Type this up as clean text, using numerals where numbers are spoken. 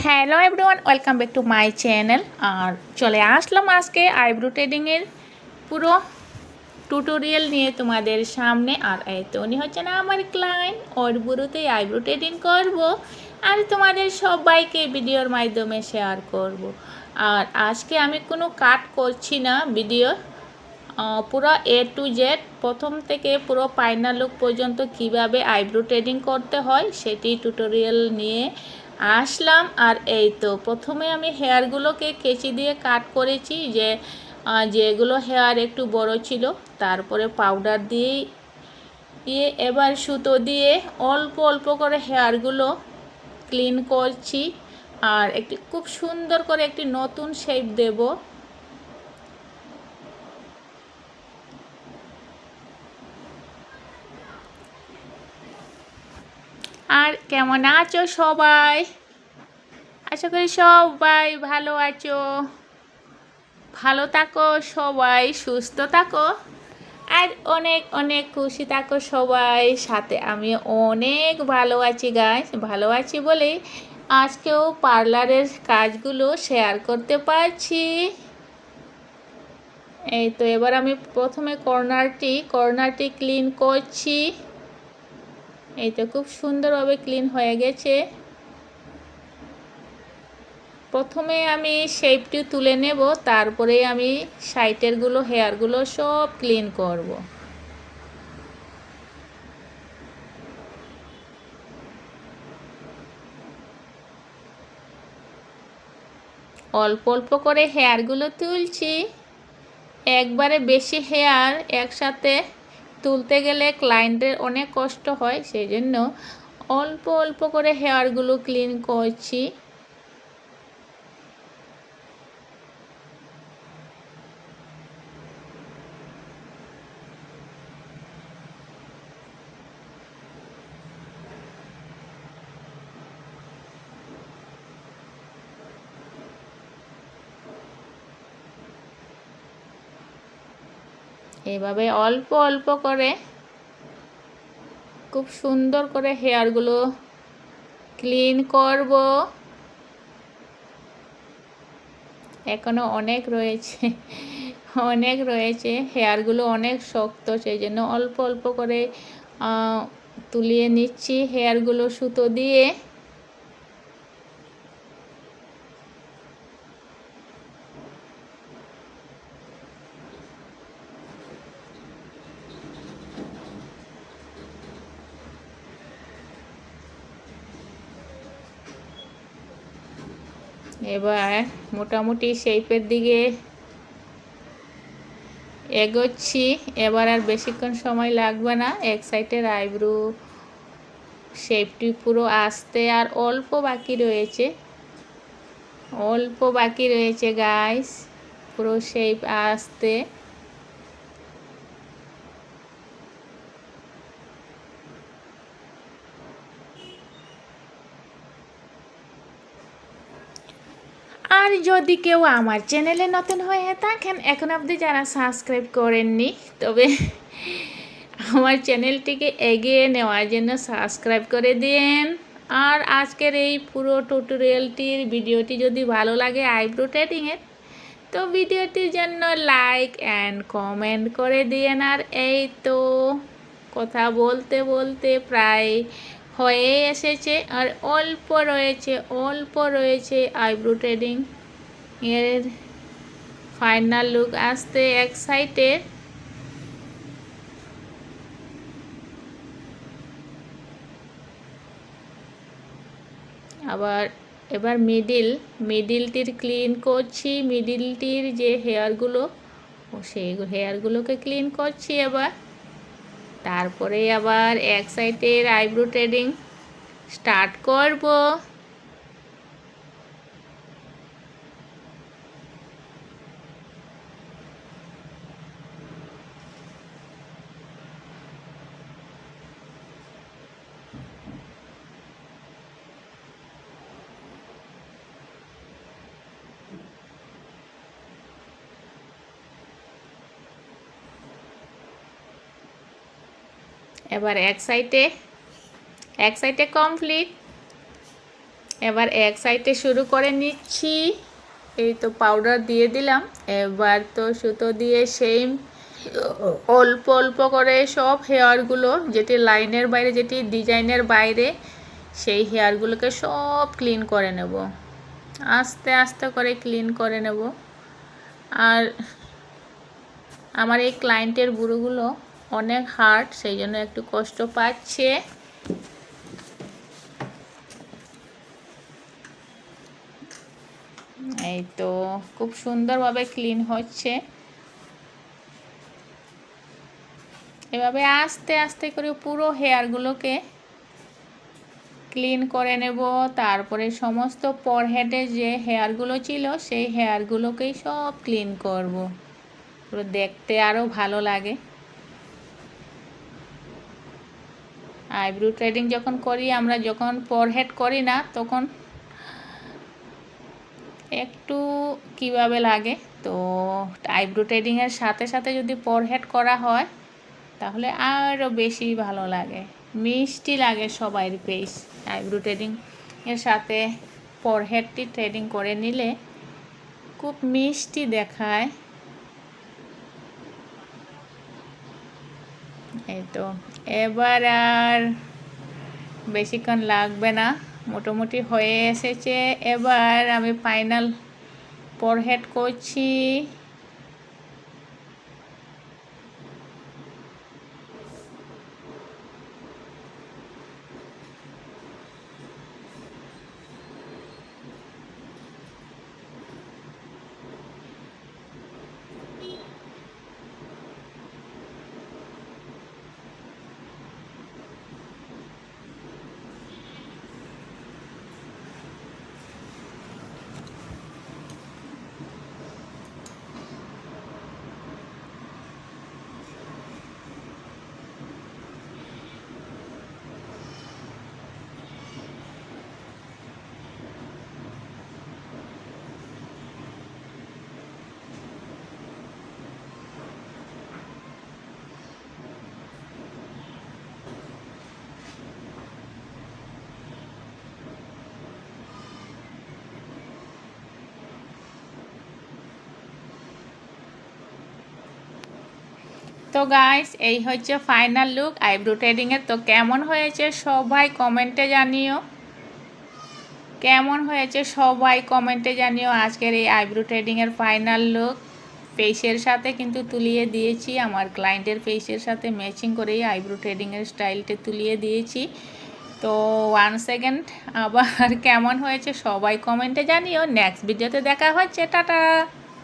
Hello everyone, welcome back to my channel. আর চলে আসলাম আজকে আইব্রো ট্রেডিংয়ের পুরো টিউটোরিয়াল নিয়ে তোমাদের সামনে। আর এই তো উনি হচ্ছে না আমার ক্লায়েন্ট, ওর বুড়োতেই আইব্রো ট্রেডিং করব আর তোমাদের সবাইকে ভিডিওর মাধ্যমে শেয়ার করব। আর আজকে আমি কোনো কাট করছি না ভিডিও, পুরো এ টু জেড প্রথম থেকে পুরো ফাইনাল লুক পর্যন্ত কিভাবে আইব্রো ট্রেডিং করতে হয় সেটি টিউটোরিয়াল নিয়ে আসলাম। আর এই তো প্রথমে আমি হেয়ারগুলোকে কেচি দিয়ে কাট করেছি, যেগুলো হেয়ার একটু বড় ছিল, তারপরে পাউডার দিয়ে এবার সুতো দিয়ে অল্প অল্প করে হেয়ারগুলো ক্লিন করছি আর একটি খুব সুন্দর করে একটি নতুন শেপ দেব। আর কেমন আছো সবাই? আশা করি সবাই ভালো আছো, ভালো থাকো, সবাই সুস্থ থাকো আর অনেক অনেক খুশি থাকো সবাই। সাথে আমি অনেক ভালো আছি গাইস, ভালো আছি বলেই আজকেও পার্লারের কাজগুলো শেয়ার করতে পারছি। এই তো এবার আমি প্রথমে কর্নারটি ক্লিন করছি। এই তো খুব সুন্দরভাবে ক্লিন হয়ে গেছে। প্রথমে আমি শেপটি তুলে নেব, তারপরে আমি সাইডেরগুলো হেয়ারগুলো সব ক্লিন করব। অল্প অল্প করে হেয়ারগুলো তুলছি, একবারে বেশি হেয়ার একসাথে তুলতে গেলে ক্লায়েন্টের অনেক কষ্ট হয়, সেই জন্য অল্প অল্প করে হেয়ারগুলো ক্লিন করছি। এভাবে অল্প অল্প করে খুব সুন্দর করে হেয়ারগুলো ক্লিন করব। এখনো অনেক রয়েছে, অনেক রয়েছে, হেয়ারগুলো অনেক শক্ত, সেই জন্য অল্প অল্প করে তুলিয়ে নিচ্ছি হেয়ারগুলো সুতো দিয়ে। এবার মোটামুটি শেপের দিকে এগোচ্ছি। এবার আর বেশিক্ষণ সময় লাগবে না, এক সাইডের আইব্রো শেপটি পুরো আসতে আর অল্প বাকি রয়েছে, অল্প বাকি রয়েছে গাইস পুরো শেপ আসতে। আর যদি কেউ আমার চ্যানেলে নতুন হয়ে থাকেন, এখন অবধি যারা সাবস্ক্রাইব করেননি, তবে আমার চ্যানেলটিকে এগিয়ে নেওয়ার জন্য সাবস্ক্রাইব করে দিন। আর আজকের এই পুরো টিউটোরিয়ালটির ভিডিওটি যদি ভালো লাগে আইব্রো ট্রেডিংয়ের, তো ভিডিওটির জন্য লাইক অ্যান্ড কমেন্ট করে দিন। আর এই তো কথা বলতে বলতে প্রায় হয়ে এসেছে, আর অল্প রয়েছে আইব্রো ট্রেডিং এর ফাইনাল লুক আসতে এক সাইডের। এবার মিডিলটির ক্লিন করছি, মিডিলটির যে হেয়ারগুলো সেই হেয়ারগুলোকে ক্লিন করছি এবার। তারপরে আবার এক সাইডের আইব্রো ট্রেডিং স্টার্ট করব। এবার এক সাইডে কমপ্লিট। এবার এক সাইডে শুরু করে নিচ্ছি। এই তো পাউডার দিয়ে দিলাম। এবার তো সুতো দিয়ে সেম অল্প অল্প করে সব হেয়ারগুলো, যেটি লাইনের বাইরে, যেটি ডিজাইনের বাইরে, সেই হেয়ারগুলোকে সব ক্লিন করে নেব। আস্তে আস্তে করে ক্লিন করে নেব। আর আমার এই ক্লায়েন্টের বুড়োগুলো অনেক হার্ড, সেই জন্য একটু কষ্ট পাচ্ছে। এই তো খুব সুন্দরভাবে ক্লিন হচ্ছে। এভাবে আস্তে আস্তে করে পুরো হেয়ারগুলোকে ক্লিন করে নেব। তারপরে সমস্ত ফরহেডে যে হেয়ারগুলো ছিল সেই হেয়ারগুলোকেই সব ক্লিন করব, পুরো দেখতে আরও ভালো লাগে। আইব্রো থ্রেডিং যখন করি আমরা, যখন ফরহেড করি না, তখন একটু কিভাবে লাগে। তো আইব্রো থ্রেডিংয়ের সাথে সাথে যদি ফরহেড করা হয় তাহলে আরও বেশি ভালো লাগে, মিষ্টি লাগে সবাই ফেস। আইব্রো থ্রেডিং এর সাথে ফরহেডটি থ্রেডিং করে নিলে খুব মিষ্টি দেখায়। এই তো এবার আর বেশিক্ষণ লাগবে না, মোটামুটি হয়ে এসেছে। এবার আমি ফাইনাল ফরহেড করছি। তো গাইস, এই হচ্ছে ফাইনাল লুক আইব্রো থ্রেডিংয়ের। তো কেমন হয়েছে সবাই কমেন্টে জানিও, কেমন হয়েছে সবাই কমেন্টে জানিও। আজকের এই আইব্রো থ্রেডিংয়ের ফাইনাল লুক ফেসের সাথে কিন্তু তুলিয়ে দিয়েছি, আমার ক্লায়েন্টের ফেসের সাথে ম্যাচিং করেই আইব্রো থ্রেডিংয়ের স্টাইলটা তুলিয়ে দিয়েছি। তো 1 সেকেন্ড আবার কেমন হয়েছে সবাই কমেন্টে জানিও। নেক্সট ভিডিওতে দেখা হচ্ছে, টাটা।